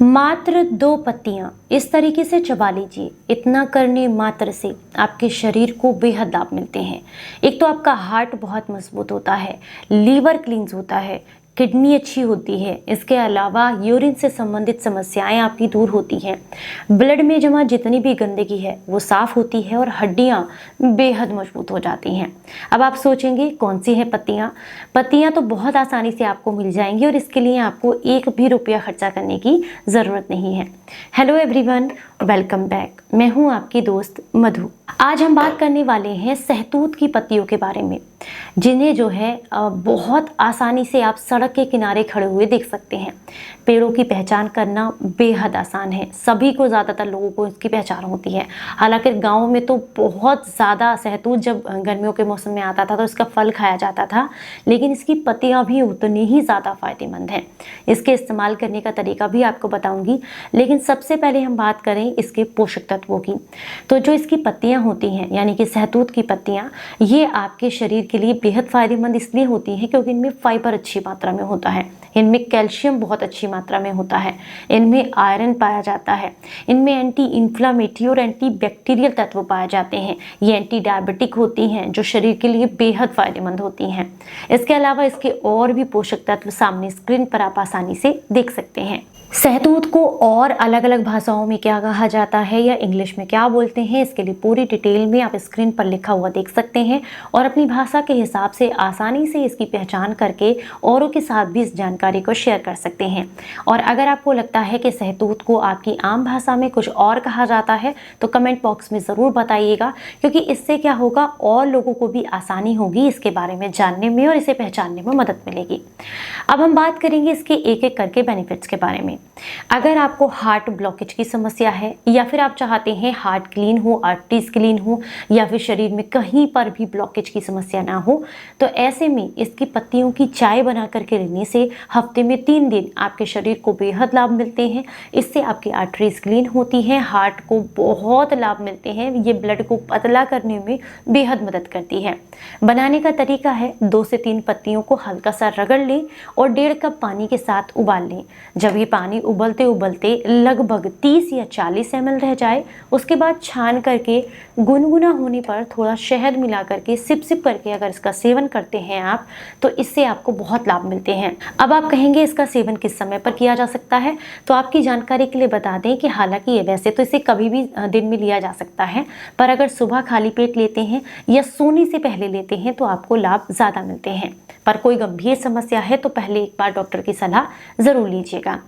मात्र 2 पत्तियां इस तरीके से चबा लीजिए। इतना करने मात्र से आपके शरीर को बेहद लाभ मिलते हैं। एक तो आपका हार्ट बहुत मजबूत होता है, लीवर क्लींस होता है, किडनी अच्छी होती है। इसके अलावा यूरिन से संबंधित समस्याएं आपकी दूर होती हैं। ब्लड में जमा जितनी भी गंदगी है वो साफ होती है और हड्डियां बेहद मजबूत हो जाती हैं। अब आप सोचेंगे कौन सी है पत्तियां? पत्तियां तो बहुत आसानी से आपको मिल जाएंगी और इसके लिए आपको एक भी रुपया खर्चा करने की ज़रूरत नहीं है। Hello everyone, welcome back. मैं हूं आपकी दोस्त मधु। आज हम बात करने वाले हैं सहतूत की पत्तियों के बारे में, जिन्हें जो है बहुत आसानी से आप सड़क के किनारे खड़े हुए देख सकते हैं। पेड़ों की पहचान करना बेहद आसान है, सभी को, ज़्यादातर लोगों को इसकी पहचान होती है। हालांकि गाँव में तो बहुत ज़्यादा सहतूत जब गर्मियों के मौसम में आता था तो इसका फल खाया जाता था, लेकिन इसकी पत्तियाँ भी उतनी ही ज़्यादा फायदेमंद हैं। इसके इस्तेमाल करने का तरीका भी आपको बताऊँगी, लेकिन सबसे पहले हम बात करें इसके पोषक तत्वों की। तो जो इसकी पत्तियाँ होती हैं, यानी कि सहतूत की पत्तियाँ, ये आपके शरीर के लिए बेहद फायदेमंद इसलिए होती हैं क्योंकि इनमें फाइबर अच्छी मात्रा में होता है, इनमें कैल्शियम बहुत अच्छी मात्रा में होता है, इनमें आयरन पाया जाता है, इनमें एंटी इन्फ्लामेटरी और एंटी बैक्टीरियल तत्व पाए जाते हैं। ये एंटी डायबिटिक होती हैं जो शरीर के लिए बेहद फायदेमंद होती हैं। इसके अलावा इसके और भी पोषक तत्व सामने स्क्रीन पर आप आसानी से देख सकते हैं। सहतूत को और अलग अलग भाषाओं में क्या कहा जाता है या इंग्लिश में क्या बोलते हैं, इसके लिए पूरी डिटेल में आप स्क्रीन पर लिखा हुआ देख सकते हैं और अपनी भाषा के हिसाब से आसानी से इसकी पहचान करके औरों के साथ भी इस जानकारी को शेयर कर सकते हैं। और अगर आपको लगता है कि सहतूत को आपकी आम भाषा में कुछ और कहा जाता है तो कमेंट बॉक्स में ज़रूर बताइएगा, क्योंकि इससे क्या होगा, और लोगों को भी आसानी होगी इसके बारे में जानने में और इसे पहचानने में मदद मिलेगी। अब हम बात करेंगे इसके एक एक करके बेनिफिट्स के बारे में। अगर आपको हार्ट ब्लॉकेज की समस्या है या फिर आप चाहते हैं हार्ट क्लीन हो, आर्टरीज क्लीन हो, या फिर शरीर में कहीं पर भी ब्लॉकेज की समस्या ना हो, तो ऐसे में इसकी पत्तियों की चाय बना करके लेने से हफ्ते में 3 दिन आपके शरीर को बेहद लाभ मिलते हैं। इससे आपकी आर्टरीज क्लीन होती हैं, हार्ट को बहुत लाभ मिलते हैं। ये ब्लड को पतला करने में बेहद मदद करती है। बनाने का तरीका है 2 से 3 पत्तियों को हल्का सा रगड़ लें और 1.5 कप पानी के साथ उबाल लें। जब ये पानी उबलते उबलते लगभग 30 या 40 ml रह जाए, उसके बाद छान करके गुनगुना होने पर थोड़ा शहद मिला करके सिप सिप करके अगर इसका सेवन करते हैं आप, तो इससे आपको बहुत लाभ मिलते हैं। अब आप कहेंगे इसका सेवन किस समय पर किया जा सकता है, तो आपकी जानकारी के लिए बता दें कि हालांकि ये वैसे तो इसे कभी भी दिन में लिया जा सकता है, पर अगर सुबह खाली पेट लेते हैं या सोने से पहले लेते हैं तो आपको लाभ ज़्यादा मिलते हैं। पर कोई गंभीर समस्या है तो पहले एक बार डॉक्टर की सलाह ज़रूर लीजिएगा।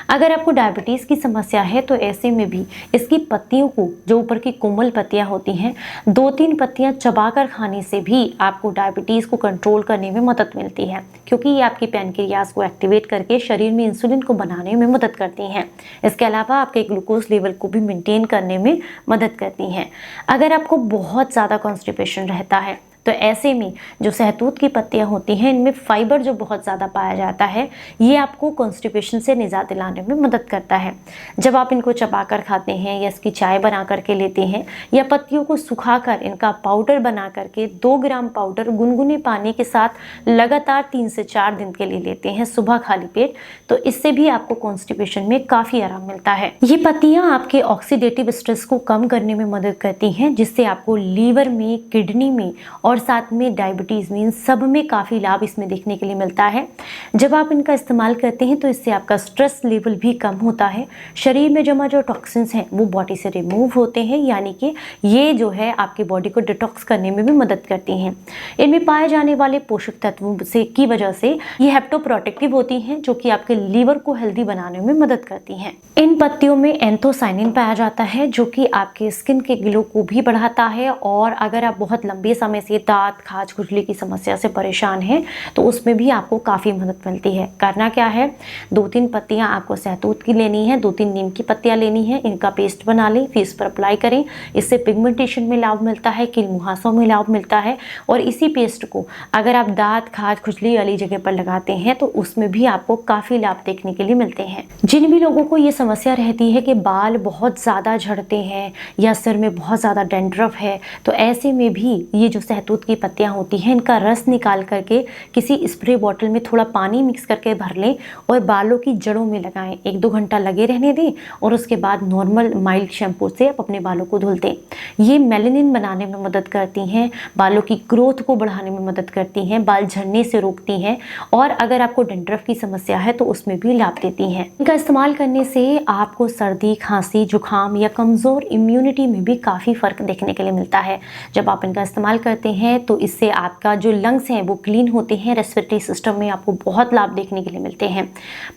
अगर आपको डायबिटीज़ की समस्या है तो ऐसे में भी इसकी पत्तियों को, जो ऊपर की कोमल पत्तियां होती हैं, 2-3 पत्तियां चबाकर खाने से भी आपको डायबिटीज़ को कंट्रोल करने में मदद मिलती है, क्योंकि ये आपकी पैनक्रियाज को एक्टिवेट करके शरीर में इंसुलिन को बनाने में मदद करती हैं। इसके अलावा आपके ग्लूकोज लेवल को भी मेंटेन करने में मदद करती हैं। अगर आपको बहुत ज़्यादा कॉन्स्टिपेशन रहता है तो ऐसे में जो सहतूत की पत्तियां होती हैं, इनमें फाइबर जो बहुत ज़्यादा पाया जाता है, ये आपको कॉन्स्टिपेशन से निजात दिलाने में मदद करता है। जब आप इनको चबाकर खाते हैं या इसकी चाय बना करके लेते हैं या पत्तियों को सुखाकर इनका पाउडर बना करके 2 ग्राम पाउडर गुनगुने पानी के साथ लगातार 3 से 4 दिन के लिए लेते हैं सुबह खाली पेट, तो इससे भी आपको कॉन्स्टिपेशन में काफ़ी आराम मिलता है। ये पत्तियाँ आपके ऑक्सीडेटिव स्ट्रेस को कम करने में मदद करती हैं, जिससे आपको लीवर में, किडनी में और साथ में डायबिटीज़ में, इन सब में काफ़ी लाभ इसमें देखने के लिए मिलता है। जब आप इनका इस्तेमाल करते हैं तो इससे आपका स्ट्रेस लेवल भी कम होता है, शरीर में जमा जो टॉक्सिन्स हैं वो बॉडी से रिमूव होते हैं, यानी कि ये जो है आपकी बॉडी को डिटॉक्स करने में भी मदद करती हैं। इनमें पाए जाने वाले पोषक तत्वों से की वजह से ये हेप्टोप्रोटेक्टिव होती हैं, जो कि आपके लीवर को हेल्दी बनाने में मदद करती हैं। इन पत्तियों में एंथोसाइनिन पाया जाता है, जो कि आपके स्किन के ग्लो को भी बढ़ाता है, और अगर आप बहुत लंबे समय से दांत, खाज, खुजली की समस्या से परेशान हैं तो उसमें भी आपको काफ़ी मदद मिलती है। करना क्या है, 2-3 पत्तियां आपको सहतूत की लेनी है, 2-3 नीम की पत्तियां लेनी है, इनका पेस्ट बना लें, फेस पर अप्लाई करें। इससे पिगमेंटेशन में लाभ मिलता है, कील मुहासों में लाभ मिलता है, और इसी पेस्ट को अगर आप दांत, खाज, खुजली वाली जगह पर लगाते हैं तो उसमें भी आपको काफ़ी लाभ देखने के लिए मिलते हैं। जिन भी लोगों को ये समस्या रहती है कि बाल बहुत ज़्यादा झड़ते हैं या सिर में बहुत ज़्यादा डैंड्रफ है, तो ऐसे में भी ये जो सहतूत शहतूत की पत्तियां होती हैं, इनका रस निकाल करके किसी स्प्रे बॉटल में थोड़ा पानी मिक्स करके भर लें और बालों की जड़ों में लगाएं। 1-2 घंटा लगे रहने दें और उसके बाद नॉर्मल माइल्ड शैम्पू से आप अपने बालों को धुल दें। ये मेलानिन बनाने में मदद करती हैं, बालों की ग्रोथ को बढ़ाने में मदद करती हैं, बाल झड़ने से रोकती हैं और अगर आपको डैंड्रफ की समस्या है तो उसमें भी लाभ देती हैं। इनका इस्तेमाल करने से आपको सर्दी, खांसी, जुकाम या कमज़ोर इम्यूनिटी में भी काफ़ी फ़र्क देखने के लिए मिलता है। जब आप इनका इस्तेमाल करते हैं तो इससे आपका जो लंग्स हैं वो क्लीन होते हैं, रेस्पिरेटरी सिस्टम में आपको बहुत लाभ देखने के लिए मिलते हैं।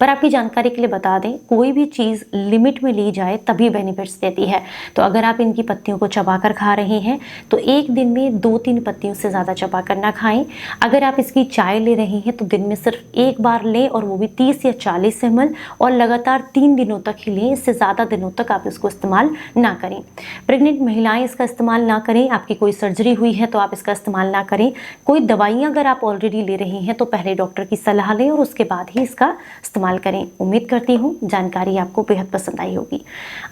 पर आपकी जानकारी के लिए बता दें, कोई भी चीज़ लिमिट में ली जाए तभी बेनिफिट्स देती है। तो अगर आप इनकी पत्तियों को चबा कर खा रहे हैं तो एक दिन में 2-3 पत्तियों से ज़्यादा चबा कर ना खाएं। अगर आप इसकी चाय ले रहे हैं तो दिन में सिर्फ एक बार लें और वो भी 30 या 40 ml और लगातार 3 दिनों तक ही लें। इससे ज़्यादा दिनों तक आप इसको इस्तेमाल ना करें। प्रेग्नेंट महिलाएं इसका इस्तेमाल ना करें। आपकी कोई सर्जरी हुई है तो आप इसका इस्तेमाल ना करें। कोई दवाइयाँ अगर आप ऑलरेडी ले रही हैं तो पहले डॉक्टर की सलाह लें और उसके बाद ही इसका इस्तेमाल करें। उम्मीद करती हूँ जानकारी आपको बेहद पसंद आई होगी।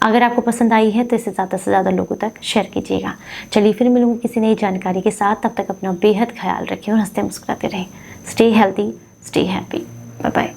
अगर आपको पसंद आई है तो इसे ज़्यादा से ज़्यादा लोगों तक शेयर कीजिएगा। चलिए फिर मिलूंगी किसी नई जानकारी के साथ। तब तक अपना बेहद ख्याल रखें और हंसते मुस्कुराते रहें। Stay healthy, stay happy. Bye bye.